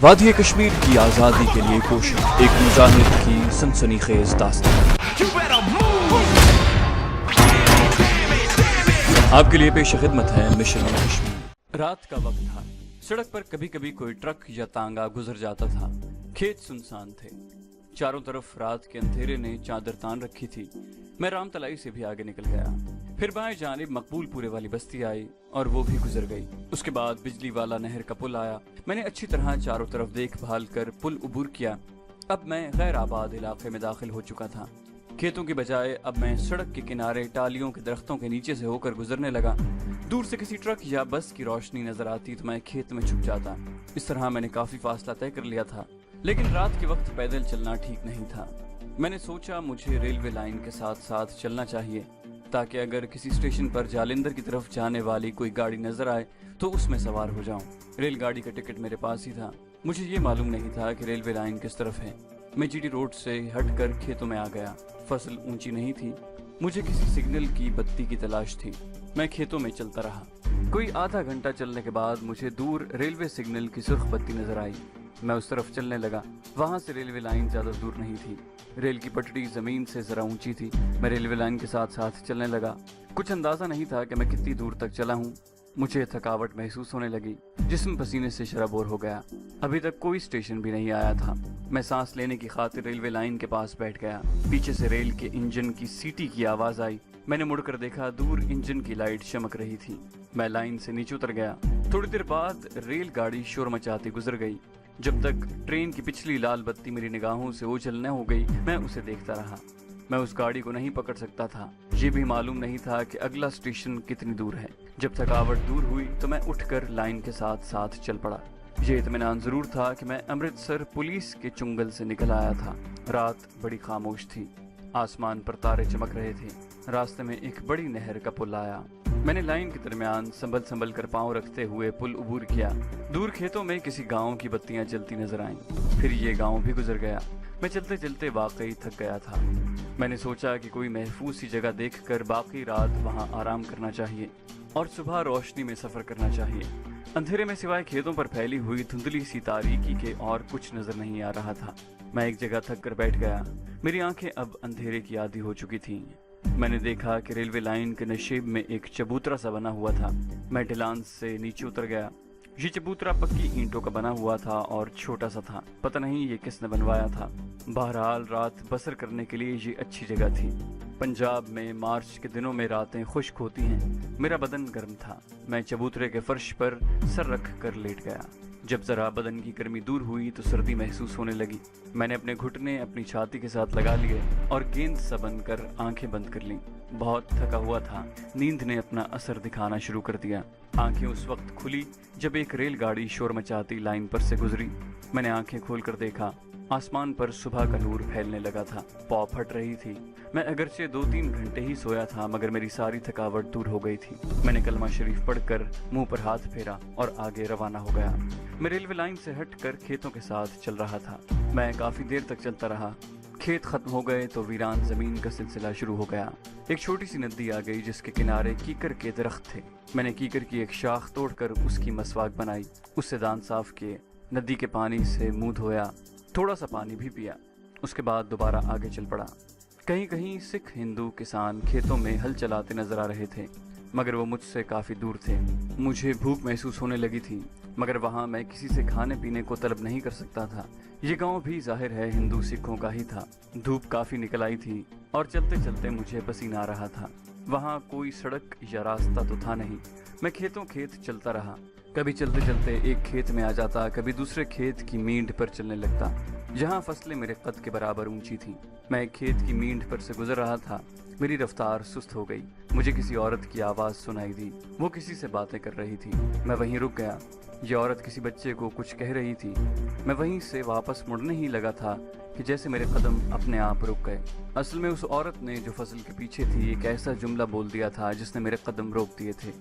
وادی کشمیر کی آزادی کے لیے کوشش، ایک مجاہد کی سنسنی خیز داستان آپ کے لیے پیش خدمت ہے مشن کشمیر۔ رات کا وقت تھا، سڑک پر کبھی کبھی کوئی ٹرک یا تانگا گزر جاتا تھا۔ کھیت سنسان تھے، چاروں طرف رات کے اندھیرے نے چادر تان رکھی تھی۔ میں رام تلائی سے بھی آگے نکل گیا، پھر بائیں جانب مقبول پورے والی بستی آئی اور وہ بھی گزر گئی۔ اس کے بعد بجلی والا نہر کا پل آیا۔ میں نے اچھی طرح چاروں طرف دیکھ بھال کر پل عبور کیا۔ اب میں غیر آباد علاقے میں داخل ہو چکا تھا۔ کھیتوں کی بجائے اب میں سڑک کے کنارے ٹالیوں کے درختوں کے نیچے سے ہو کر گزرنے لگا۔ دور سے کسی ٹرک یا بس کی روشنی نظر آتی تو میں کھیت میں چھپ جاتا۔ اس طرح میں نے کافی فاصلہ طے کر لیا تھا، لیکن رات کے وقت پیدل چلنا ٹھیک نہیں تھا۔ میں نے سوچا مجھے ریلوے لائن کے ساتھ ساتھ چلنا چاہیے، تاکہ اگر کسی اسٹیشن پر جالندھر کی طرف جانے والی کوئی گاڑی نظر آئے تو اس میں سوار ہو جاؤں۔ ریل گاڑی کا ٹکٹ میرے پاس ہی تھا۔ مجھے یہ معلوم نہیں تھا کہ ریلوے لائن کس طرف ہے۔ میں جی ٹی روڈ سے ہٹ کر کھیتوں میں آ گیا۔ فصل اونچی نہیں تھی، مجھے کسی سگنل کی بتی کی تلاش تھی۔ میں کھیتوں میں چلتا رہا۔ کوئی آدھا گھنٹہ چلنے کے بعد مجھے دور ریلوے سگنل کی سرخ بتی نظر آئی۔ میں اس طرف چلنے لگا۔ وہاں سے ریلوے لائن زیادہ دور نہیں تھی، ریل کی پٹڑی زمین سے ذرا اونچی تھی۔ میں ریلوے لائن کے ساتھ ساتھ چلنے لگا۔ کچھ اندازہ نہیں تھا کہ میں کتنی دور تک چلا ہوں۔ مجھے تھکاوٹ محسوس ہونے لگی، جسم پسینے سے شرابور ہو گیا۔ ابھی تک کوئی اسٹیشن بھی نہیں آیا تھا۔ میں سانس لینے کی خاطر ریلوے لائن کے پاس بیٹھ گیا۔ پیچھے سے ریل کے انجن کی سیٹی کی آواز آئی۔ میں نے مڑ کر دیکھا، دور انجن کی لائٹ چمک رہی تھی۔ میں لائن سے نیچے اتر گیا۔ تھوڑی دیر بعد ریل گاڑی شور مچاتی گزر گئی۔ جب تک ٹرین کی پچھلی لال بتی میری نگاہوں سے اوجھل نہ ہو گئی، میں اسے دیکھتا رہا۔ میں اس گاڑی کو نہیں پکڑ سکتا تھا۔ یہ بھی معلوم نہیں تھا کہ اگلا اسٹیشن کتنی دور ہے۔ جب تھکاوٹ دور ہوئی تو میں اٹھ کر لائن کے ساتھ ساتھ چل پڑا۔ یہ اطمینان ضرور تھا کہ میں امرتسر پولیس کے چنگل سے نکل آیا تھا۔ رات بڑی خاموش تھی، آسمان پر تارے چمک رہے تھے۔ راستے میں ایک بڑی نہر کا پل آیا۔ میں نے لائن کے درمیان سنبھل کر پاؤں رکھتے ہوئے پل عبور کیا۔ دور کھیتوں میں کسی گاؤں کی بتیاں جلتی نظر آئیں، پھر یہ گاؤں بھی گزر گیا۔ میں چلتے چلتے واقعی تھک گیا تھا۔ میں نے سوچا کہ کوئی محفوظ سی جگہ دیکھ کر باقی رات وہاں آرام کرنا چاہیے اور صبح روشنی میں سفر کرنا چاہیے۔ اندھیرے میں سوائے کھیتوں پر پھیلی ہوئی دھندلی سی تاریکی کے اور کچھ نظر نہیں آ رہا تھا۔ میں ایک جگہ تھک کر بیٹھ گیا۔ میری آنکھیں اب اندھیرے کی عادی ہو چکی تھیں۔ میں نے دیکھا کہ ریلوے لائن کے نشیب میں ایک چبوترا سا بنا ہوا تھا۔ میں ڈھلان سے نیچے اتر گیا۔ یہ چبوترا پکی اینٹوں کا بنا ہوا تھا اور چھوٹا سا تھا۔ پتہ نہیں یہ کس نے بنوایا تھا۔ بہرحال رات بسر کرنے کے لیے یہ اچھی جگہ تھی۔ پنجاب میں مارچ کے دنوں میں راتیں خشک ہوتی ہیں۔ میرا بدن گرم تھا۔ میں چبوترے کے فرش پر سر رکھ کر لیٹ گیا۔ جب ذرا بدن کی گرمی دور ہوئی تو سردی محسوس ہونے لگی۔ میں نے اپنے گھٹنے اپنی چھاتی کے ساتھ لگا لیے اور گیند سا بن کر آنکھیں بند کر لیں۔ بہت تھکا ہوا تھا۔ نیند نے اپنا اثر دکھانا شروع کر دیا۔ آنکھیں اس وقت کھلی جب ایک ریل گاڑی شور مچاتی لائن پر سے گزری۔ میں نے آنکھیں کھول کر دیکھا، آسمان پر صبح کا نور پھیلنے لگا تھا۔ پاؤں پھٹ رہی تھی۔ میں اگرچہ 2-3 گھنٹے ہی سویا تھا، مگر میری ساری تھکاوٹ دور ہو گئی تھی۔ میں نے کلمہ شریف پڑھ کر منہ پر ہاتھ پھیرا اور آگے روانہ ہو گیا۔ میں ریلوے لائن سے ہٹ کر کھیتوں کے ساتھ چل رہا تھا۔ میں کافی دیر تک چلتا رہا۔ کھیت ختم ہو گئے تو ویران زمین کا سلسلہ شروع ہو گیا۔ ایک چھوٹی سی ندی آ گئی جس کے کنارے کیکر کے درخت تھے۔ میں نے کیکر کی ایک شاخ توڑ کر اس کی مسواک بنائی، اس سے دانت صاف کیے، ندی کے پانی سے منہ دھویا، تھوڑا سا پانی بھی پیا۔ اس کے بعد دوبارہ آگے چل پڑا۔ کہیں کہیں سکھ ہندو کسان کھیتوں میں ہل چلاتے نظر آ رہے تھے، مگر وہ مجھ سے کافی دور تھے۔ مجھے بھوک محسوس ہونے لگی تھی، مگر وہاں میں کسی سے کھانے پینے کو طلب نہیں کر سکتا تھا۔ یہ گاؤں بھی ظاہر ہے ہندو سکھوں کا ہی تھا۔ دھوپ کافی نکل آئی تھی اور چلتے چلتے مجھے پسینہ آ رہا تھا۔ وہاں کوئی سڑک یا راستہ تو تھا نہیں۔ میں کھیتوں کھیت چلتا رہا۔ کبھی چلتے چلتے ایک کھیت میں آ جاتا، کبھی دوسرے کھیت کی مینڈ پر چلنے لگتا جہاں فصلیں میرے قد کے برابر اونچی تھیں۔ میں ایک کھیت کی مینڈ پر سے گزر رہا تھا۔ میری رفتار سست ہو گئی۔ مجھے کسی عورت کی آواز سنائی دی۔ وہ کسی سے باتیں کر رہی تھی۔ میں وہیں رک گیا۔ یہ عورت کسی بچے کو کچھ کہہ رہی تھی۔ میں وہیں سے واپس مڑنے ہی لگا تھا کہ جیسے میرے قدم اپنے آپ رک گئے۔ اصل میں اس عورت نے جو فصل کے پیچھے تھی ایک ایسا جملہ بول دیا تھا جس نے میرے قدم روک دیے تھے۔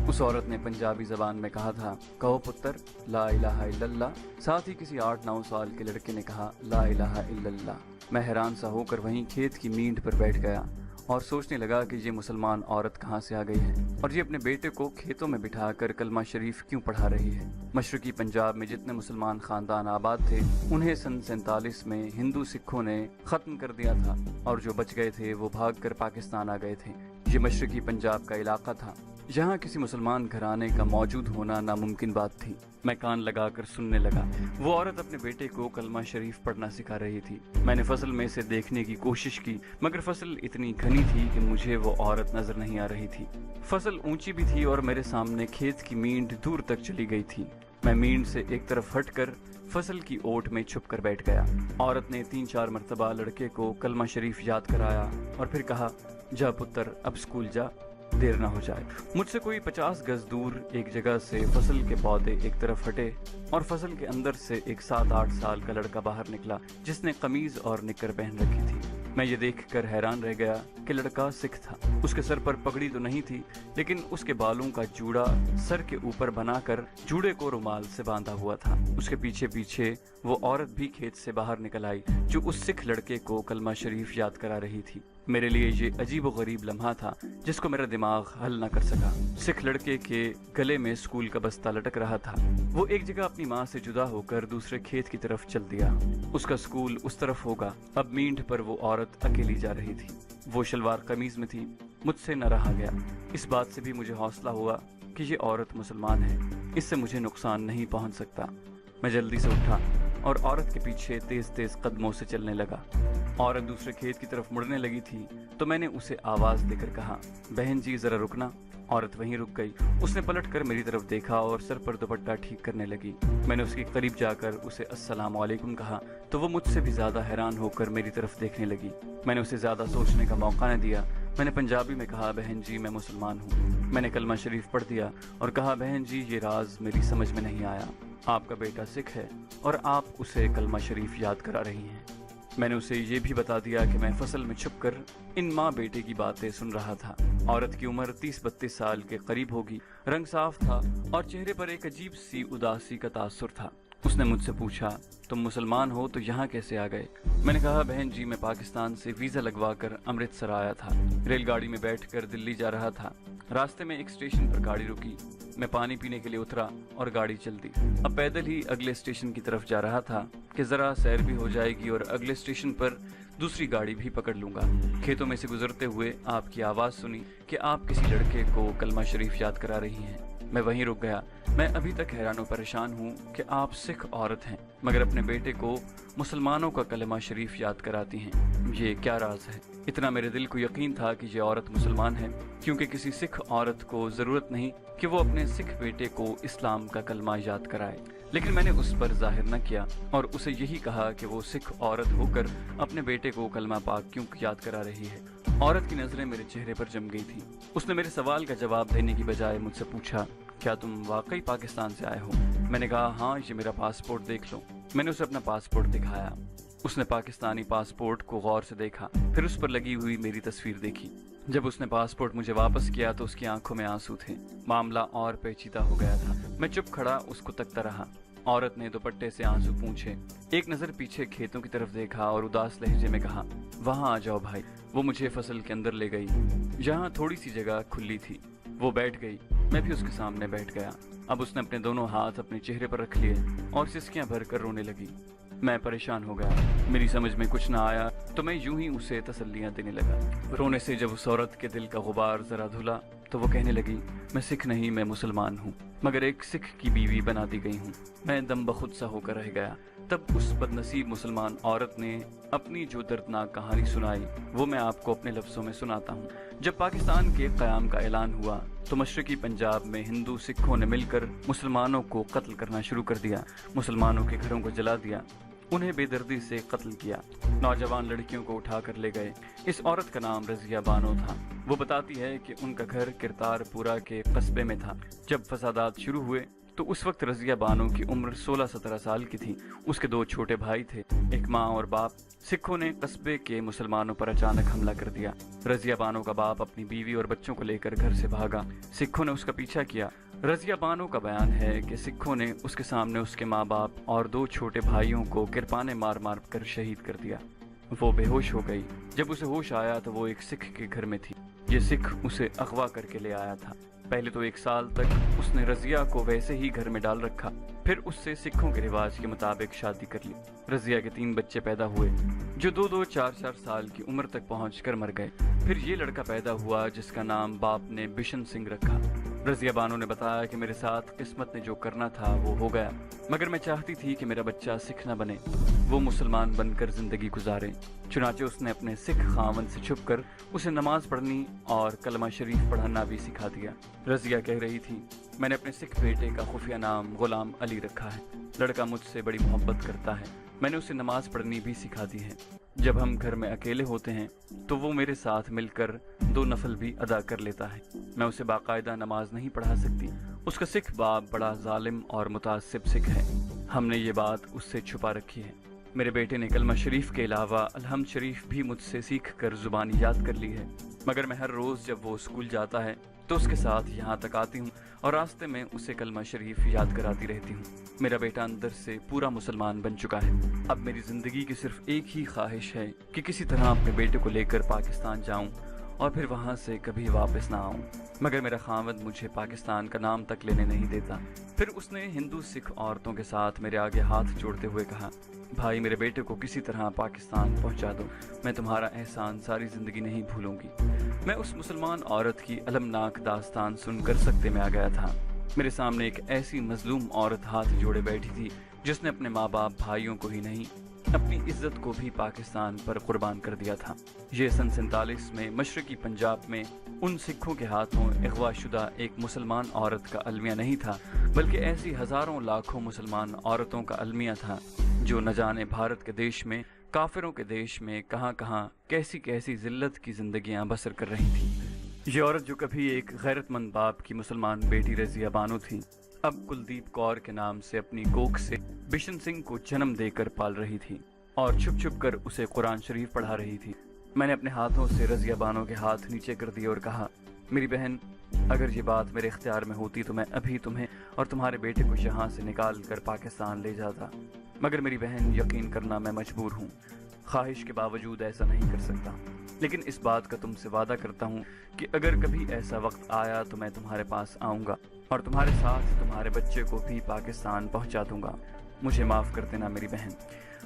اس عورت نے پنجابی زبان میں کہا تھا، کہو پتر لا الہ الا اللہ۔ ساتھ ہی کسی 8-9 سال کے لڑکے نے کہا لا الہ الا اللہ۔ میں حیران سا ہو کر وہیں کھیت کی مینڈ پر بیٹھ گیا और सोचने लगा कि ये मुसलमान औरत कहाँ से आ गई है और ये अपने बेटे को खेतों में बिठा कर कलमा शरीफ क्यों पढ़ा रही है। मशरकी पंजाब में जितने मुसलमान खानदान आबाद थे उन्हें सन 47 में हिंदू सिखों ने ख़त्म कर दिया था और जो बच गए थे वो भाग कर पाकिस्तान आ गए थे। ये मशरकी पंजाब का इलाका था जहाँ किसी मुसलमान घराने का मौजूद होना नामुमकिन बात थी। मैं कान लगाकर सुनने लगा। वो औरत अपने बेटे को कलमा शरीफ पढ़ना सिखा रही थी। मैंने फसल में से देखने की कोशिश की मगर फसल इतनी घनी थी कि मुझे वो औरत नजर नहीं आ रही थी। फसल ऊंची भी थी और मेरे सामने खेत की मींड दूर तक चली गई थी। मैं मींड से एक तरफ हटकर फसल की ओट में छुप कर बैठ गया। औरत ने 3-4 मरतबा लड़के को कलमा शरीफ याद कराया और फिर कहा, जा पुत्र अब स्कूल जा, देर ना हो जाए। मुझसे कोई 50 गज दूर एक जगह से फसल के पौधे एक तरफ हटे और फसल के अंदर से एक 7-8 साल का लड़का बाहर निकला जिसने कमीज और निकर पहन रखी थी। मैं ये देखकर हैरान रह गया कि लड़का सिख था। उसके सर पर पगड़ी तो नहीं थी लेकिन उसके बालों का जूड़ा सर के ऊपर बनाकर जूड़े को रुमाल से बांधा हुआ था। उसके पीछे पीछे वो औरत भी खेत से बाहर निकल आई जो उस सिख लड़के को कलमा शरीफ याद करा रही थी। मेरे लिए ये अजीब व गरीब लम्हा था जिसको मेरा दिमाग हल न कर सका। सिख लड़के के गले में स्कूल का बस्ता लटक रहा था। वो एक जगह अपनी माँ से जुदा होकर दूसरे खेत की तरफ चल दिया। उसका स्कूल उस तरफ होगा। अब मींढ पर वो औरत अकेली जा रही थी। वो शलवार कमीज में थी। मुझसे न रहा गया। इस बात से भी मुझे हौसला हुआ कि ये औरत मुसलमान है, इससे मुझे नुकसान नहीं पहुंच सकता। मैं जल्दी से उठा और औरत के पीछे तेज तेज कदमों से चलने लगा। औरत दूसरे खेत की तरफ मुड़ने लगी थी तो मैंने उसे आवाज देकर कहा, बहन जी जरा रुकना। औरत वहीं रुक गई। उसने पलटकर मेरी तरफ देखा और सर पर दुपट्टा ठीक करने लगी। मैंने उसके करीब जाकर उसे अस्सलाम वालेकुम कहा तो वो मुझसे भी ज्यादा हैरान होकर मेरी तरफ देखने लगी। मैंने उसे ज्यादा सोचने का मौका न दिया। मैंने पंजाबी में कहा, बहन जी मैं मुसलमान हूँ। मैंने कलमा शरीफ पढ़ दिया और कहा, बहन जी ये राज मेरी समझ में नहीं आया। आपका बेटा सिख है और आप उसे कलमा शरीफ याद करा रही हैं। मैंने उसे ये भी बता दिया कि मैं फसल में छुपकर इन माँ बेटे की बातें सुन रहा था। औरत की उम्र 30-32 साल के करीब होगी। रंग साफ था और चेहरे पर एक अजीब सी उदासी का तासुर था। उसने मुझसे पूछा, तुम मुसलमान हो तो यहाँ कैसे आ गए? मैंने कहा, बहन जी मैं पाकिस्तान से वीज़ा लगवाकर अमृतसर आया था। रेलगाड़ी में बैठकर दिल्ली जा रहा था। रास्ते में एक स्टेशन पर गाड़ी रुकी। मैं पानी पीने के लिए उतरा और गाड़ी चल दी। अब पैदल ही अगले स्टेशन की तरफ जा रहा था कि जरा सैर भी हो जाएगी और अगले स्टेशन पर दूसरी गाड़ी भी पकड़ लूंगा। खेतों में से गुजरते हुए आपकी आवाज़ सुनी कि आप किसी लड़के को कलमा शरीफ याद करा रही हैं। मैं वहीं रुक गया। मैं अभी तक हैरान और परेशान हूँ कि आप सिख औरत हैं मगर अपने बेटे को मुसलमानों का कलमा शरीफ याद कराती हैं। ये क्या राज है? इतना मेरे दिल को यकीन था कि ये औरत मुसलमान है क्योंकि किसी सिख औरत को ज़रूरत नहीं कि वो अपने सिख बेटे को इस्लाम का कलमा याद कराए। लेकिन मैंने उस पर जाहिर न किया और उसे यही कहा कि वो सिख औरत होकर अपने बेटे को कलमा पाक क्यों याद करा रही है। औरत की नज़रें मेरे चेहरे पर जम गई थी। उसने मेरे सवाल का जवाब देने की बजाय मुझसे पूछा, क्या तुम वाकई पाकिस्तान से आए हो? मैंने कहा, हाँ ये मेरा पासपोर्ट देख लो। मैंने उसे अपना पासपोर्ट दिखाया। उसने पाकिस्तानी पासपोर्ट को गौर से देखा, फिर उस पर लगी हुई मेरी तस्वीर देखी। जब उसने पासपोर्ट मुझे वापस किया तो उसकी आंखों में आंसू थे। मामला और पेचीदा हो गया था। मैं चुप खड़ा उसको तकता रहा। औरत ने दुपट्टे से आंसू पूंछे, एक नज़र पीछे खेतों की तरफ देखा और उदास लहजे में कहा, वहाँ आ जाओ भाई। वो मुझे फसल के अंदर ले गई जहाँ थोड़ी सी जगह खुली थी। वो बैठ गई, मैं भी उसके सामने बैठ गया। अब उसने अपने दोनों हाथ अपने चेहरे पर रख लिए और सिसकियां भरकर रोने लगी। मैं परेशान हो गया। मेरी समझ में कुछ ना आया तो मैं यूं ही उसे तसल्लियां देने लगा। रोने से जब उस औरत के दिल का गुबार जरा धुला तो वो कहने लगी, मैं सिख नहीं, मैं मुसलमान हूँ मगर एक सिख की बीवी बना दी गई हूँ। मैं दम बखुद सा होकर रह गया। तब उस बदनसीब मुसलमान औरत ने अपनी जो दर्दनाक कहानी सुनाई वो मैं आपको अपने लफ्ज़ों में सुनाता हूँ। जब पाकिस्तान के क़याम का ऐलान हुआ तो मशरकी पंजाब में हिंदू सिखों ने मिलकर मुसलमानों को कत्ल करना शुरू कर दिया। मुसलमानों के घरों को जला दिया, उन्हें बेदर्दी से कत्ल किया। नौजवान लड़कियों को उठाकर ले गए। इस औरत का नाम रज़िया बानो था। वो बताती है कि उनका घर किरतारपुरा के कस्बे में था। जब फसादात शुरू हुए तो उस वक्त रज़िया बानो की उम्र 16-17 साल की थी। उसके 2 छोटे भाई थे, एक माँ और बाप। सिखों ने कस्बे के मुसलमानों पर अचानक हमला कर दिया। रज़िया बानो का बाप अपनी बीवी और बच्चों को लेकर घर से भागा। सिखों ने उसका पीछा किया। रज़िया बानो का बयान है कि सिखों ने उसके सामने उसके माँ बाप और 2 छोटे भाइयों को किरपाने मार मार कर शहीद कर दिया। वो बेहोश हो गई। जब उसे होश आया तो वो एक सिख के घर में थी। ये सिख उसे अगवा करके ले आया था। पहले तो 1 साल तक उसने रजिया को वैसे ही घर में डाल रखा, फिर उससे सिखों के रिवाज के मुताबिक शादी कर ली। रजिया के 3 बच्चे पैदा हुए जो 2-2, 4-4 साल की उम्र तक पहुंचकर मर गए। फिर ये लड़का पैदा हुआ जिसका नाम बाप ने बिशन सिंह रखा। रजिया बानो ने बताया कि मेरे साथ किस्मत ने जो करना था वो हो गया, मगर मैं चाहती थी कि मेरा बच्चा सिख न बने, वो मुसलमान बनकर जिंदगी गुजारे। चुनाचे उसने अपने सिख खावन से छुपकर उसे नमाज पढ़नी और कलमा शरीफ पढ़ना भी सिखा दिया। रजिया कह रही थी, मैंने अपने सिख बेटे का खुफिया नाम गुलाम अली रखा है। लड़का मुझसे बड़ी मोहब्बत करता है। मैंने उसे नमाज पढ़नी भी सिखा दी है। जब हम घर में अकेले होते हैं तो वो मेरे साथ मिलकर 2 नफल भी अदा कर लेता है। मैं उसे बाकायदा नमाज नहीं पढ़ा सकती। उसका सिख बाप बड़ा जालिम और मुतासिब सिख है। हमने ये बात उससे छुपा रखी है। मेरे बेटे ने कलमा शरीफ के अलावा अलहम्द शरीफ भी मुझसे सीख कर जुबानी याद कर ली है, मगर मैं हर रोज़ जब वो स्कूल जाता है तो उसके साथ यहाँ तक आती हूँ और रास्ते में उसे कलमा शरीफ याद कराती रहती हूँ। मेरा बेटा अंदर से पूरा मुसलमान बन चुका है। अब मेरी ज़िंदगी की सिर्फ एक ही ख्वाहिश है कि किसी तरह अपने बेटे को लेकर पाकिस्तान जाऊँ और फिर वहाँ से कभी वापस ना आऊँ, मगर मेरा खावंद मुझे पाकिस्तान का नाम तक लेने नहीं देता। फिर उसने हिंदू सिख औरतों के साथ मेरे आगे हाथ जोड़ते हुए कहा, भाई मेरे बेटे को किसी तरह पाकिस्तान पहुंचा दो, मैं तुम्हारा एहसान सारी ज़िंदगी नहीं भूलूंगी। मैं उस मुसलमान औरत की अलमनाक दास्तान सुनकर सकते में आ गया था। मेरे सामने एक ऐसी मजलूम औरत हाथ जोड़े बैठी थी जिसने अपने माँ बाप भाइयों को ही नहीं अपनी इज्जत को भी पाकिस्तान पर कुर्बान कर दिया था। ये सन 47 में मशरकी पंजाब में उन सिखों के हाथों अगवाशुदा एक मुसलमान औरत का अलमिया नहीं था, बल्कि ऐसी हजारों लाखों मुसलमान औरतों का अलमिया था जो न जाने भारत के देश में, काफिरों के देश में कहाँ कहाँ कैसी कैसी जिल्लत की जिंदगियां बसर कर रही थी। ये औरत जो कभी एक गैरतमंद बाप की मुसलमान बेटी रजिया बानो थी, अब कुलदीप कौर के नाम से अपनी कोख से बिशन सिंह को जन्म देकर पाल रही थी और छुप छुप कर उसे कुरान शरीफ पढ़ा रही थी। मैंने अपने हाथों से रजिया बानो के हाथ नीचे कर दिए और कहा, मेरी बहन, अगर ये बात मेरे इख्तियार में होती तो मैं अभी तुम्हें और तुम्हारे बेटे को यहाँ से निकाल कर पाकिस्तान ले जाता, मगर मेरी बहन, यकीन करना मैं मजबूर हूँ। ख्वाहिश के बावजूद ऐसा नहीं कर सकता, लेकिन इस बात का तुमसे वादा करता हूँ कि अगर कभी ऐसा वक्त आया तो मैं तुम्हारे पास आऊँगा और तुम्हारे साथ तुम्हारे बच्चे को भी पाकिस्तान पहुँचा दूँगा। मुझे माफ़ कर देना मेरी बहन।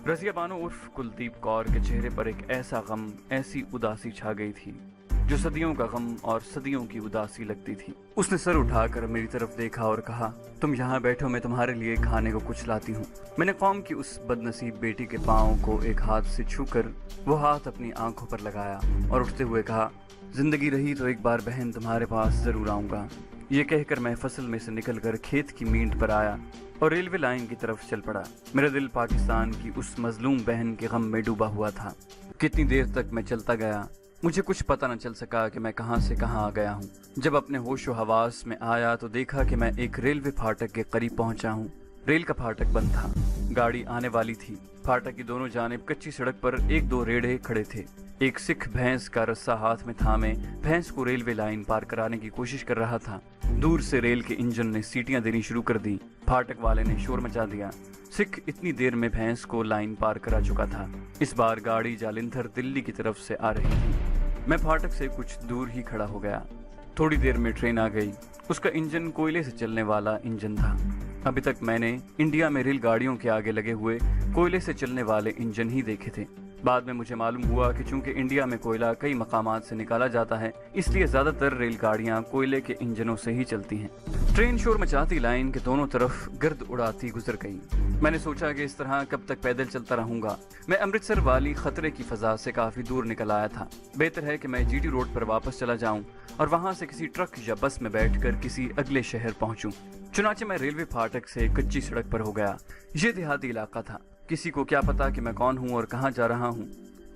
रजिया बानो उर्फ कुलदीप कौर के चेहरे पर एक ऐसा गम, ऐसी उदासी छा गई थी जो सदियों का गम और सदियों की उदासी लगती थी। उसने सर उठाकर मेरी तरफ देखा और कहा, तुम यहाँ बैठो, मैं तुम्हारे लिए खाने को कुछ लाती हूँ। मैंने कौम की उस बदनसीब बेटी के पाँव को एक हाथ से छूकर वो हाथ अपनी आंखों पर लगाया और उठते हुए कहा, जिंदगी रही तो एक बार बहन तुम्हारे पास जरूर आऊँगा। ये कहकर मैं फसल में से निकलकर खेत की मींट पर आया और रेलवे लाइन की तरफ चल पड़ा। मेरा दिल पाकिस्तान की उस मजलूम बहन के गम में डूबा हुआ था। कितनी देर तक मैं चलता गया, मुझे कुछ पता न चल सका कि मैं कहां से कहां आ गया हूं। जब अपने होश व हवास में आया तो देखा कि मैं एक रेलवे फाटक के करीब पहुंचा हूं। रेल का फाटक बंद था, गाड़ी आने वाली थी। फाटक की दोनों जानिब कच्ची सड़क पर 1-2 रेढ़े खड़े थे। एक सिख भैंस का रस्सा हाथ में थामे भैंस को रेलवे लाइन पार कराने की कोशिश कर रहा था। दूर से रेल के इंजन ने सीटियां देनी शुरू कर दी। फाटक वाले ने शोर मचा दिया। सिख इतनी देर में भैंस को लाइन पार करा चुका था। इस बार गाड़ी जालंधर दिल्ली की तरफ से आ रही थी। मैं फाटक से कुछ दूर ही खड़ा हो गया। थोड़ी देर में ट्रेन आ गई। उसका इंजन कोयले से चलने वाला इंजन था। अभी तक मैंने इंडिया में रेलगाड़ियों के आगे लगे हुए कोयले से चलने वाले इंजन ही देखे थे। बाद में मुझे मालूम हुआ कि चूंकि इंडिया में कोयला कई मकामात से निकाला जाता है, इसलिए ज्यादातर रेलगाड़ियां कोयले के इंजनों से ही चलती हैं। ट्रेन शोर मचाती लाइन के दोनों तरफ गर्द उड़ाती गुजर गई। मैंने सोचा कि इस तरह कब तक पैदल चलता रहूंगा। मैं अमृतसर वाली खतरे की फजा से काफी दूर निकल आया था। बेहतर है कि मैं जीटी रोड पर वापस चला जाऊं और वहां से किसी ट्रक या बस में बैठकर किसी अगले शहर पहुंचूं। चुनाचे मैं रेलवे फाटक से कच्ची सड़क पर हो गया। ये देहाती इलाका था। किसी को क्या पता कि मैं कौन हूँ और कहाँ जा रहा हूँ।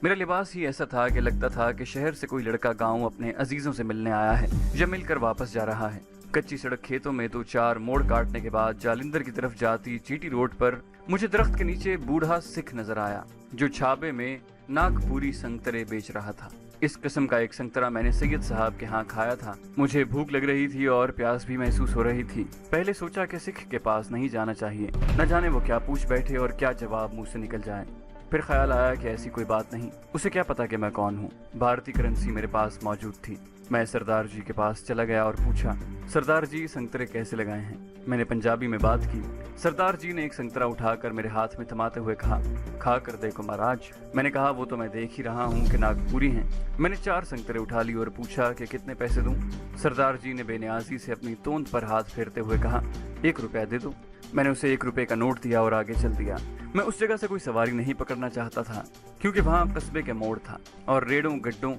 मेरा लिबास ही ऐसा था कि लगता था कि शहर से कोई लड़का गांव अपने अजीजों से मिलने आया है या मिलकर वापस जा रहा है। कच्ची सड़क खेतों में 2-4 मोड़ काटने के बाद जालंधर की तरफ जाती जीटी रोड पर मुझे दरख्त के नीचे बूढ़ा सिख नजर आया जो छाबे में नागपुरी संतरे बेच रहा था। इस किस्म का एक संतरा मैंने सैयद साहब के यहाँ खाया था। मुझे भूख लग रही थी और प्यास भी महसूस हो रही थी। पहले सोचा कि सिख के पास नहीं जाना चाहिए, न जाने वो क्या पूछ बैठे और क्या जवाब मुंह से निकल जाए। फिर ख्याल आया कि ऐसी कोई बात नहीं, उसे क्या पता कि मैं कौन हूँ। भारतीय करेंसी मेरे पास मौजूद थी। मैं सरदार जी के पास चला गया और पूछा, सरदार जी संतरे कैसे लगाए हैं? मैंने पंजाबी में बात की। सरदार जी ने एक संतरा उठाकर मेरे हाथ में थमाते हुए कहा, खा कर देखो महाराज। मैंने कहा, वो तो मैं देख ही रहा हूँ कि नागपुरी हैं। मैंने 4 संतरे उठा ली और पूछा कि कितने पैसे दूं? सरदार जी ने बेनियाजी से अपनी तोंद पर हाथ फेरते हुए कहा, 1 रुपया दे दो। मैंने उसे 1 रुपये का नोट दिया और आगे चल दिया। मैं उस जगह से कोई सवारी नहीं पकड़ना चाहता था, क्योंकि वहाँ कस्बे के मोड़ था और रेड़ों गड्ढों।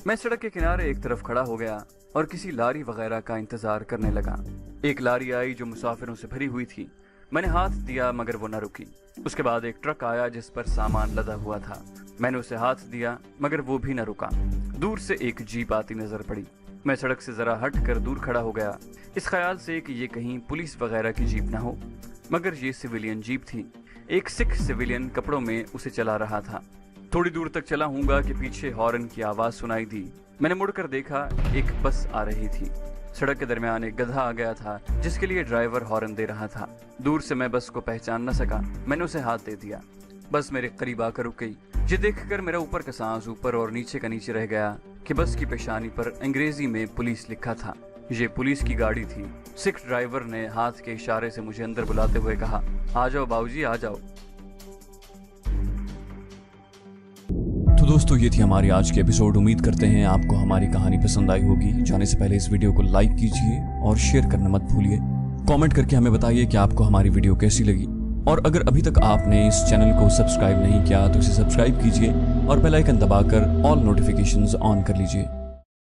मैं सड़क के किनारे एक तरफ खड़ा हो गया और किसी लारी वगैरह का इंतजार करने लगा। एक लारी आई जो मुसाफिरों से भरी हुई थी। मैंने हाथ दिया मगर वो न रुकी। उसके बाद एक ट्रक आया जिस पर सामान लदा हुआ था। मैंने उसे हाथ दिया मगर वो भी न रुका। दूर से एक जीप आती नजर पड़ी। मैं सड़क से जरा हट कर दूर खड़ा हो गया, इस ख्याल से कि ये कहीं पुलिस वगैरह की जीप ना हो, मगर ये सिविलियन जीप थी। एक सिख सिविलियन कपड़ों में उसे चला रहा था। थोड़ी दूर तक चला हूँगा कि पीछे हॉर्न की आवाज सुनाई दी। मैंने मुड़कर देखा, एक बस आ रही थी। सड़क के दरमियान एक गधा आ गया था जिसके लिए ड्राइवर हॉर्न दे रहा था। दूर से मैं बस को पहचान न सका। मैंने उसे हाथ दे दिया। बस मेरे करीब आकर रुक गई। ये देखकर मेरा ऊपर का सांस ऊपर और नीचे का नीचे रह गया कि बस की पेशानी पर अंग्रेजी में पुलिस लिखा था। ये पुलिस की गाड़ी थी। सिख ड्राइवर ने हाथ के इशारे से मुझे अंदर बुलाते हुए कहा, आ जाओ बाबूजी, आ जाओ। तो दोस्तों, ये थी हमारी आज की एपिसोड। उम्मीद करते हैं आपको हमारी कहानी पसंद आई होगी। जाने से पहले इस वीडियो को लाइक कीजिए और शेयर करना मत भूलिए। कमेंट करके हमें बताइए कि आपको हमारी वीडियो कैसी लगी। और अगर अभी तक आपने इस चैनल को सब्सक्राइब नहीं किया तो इसे सब्सक्राइब कीजिए और बेल आइकन दबाकर ऑल नोटिफिकेशंस ऑन कर लीजिए।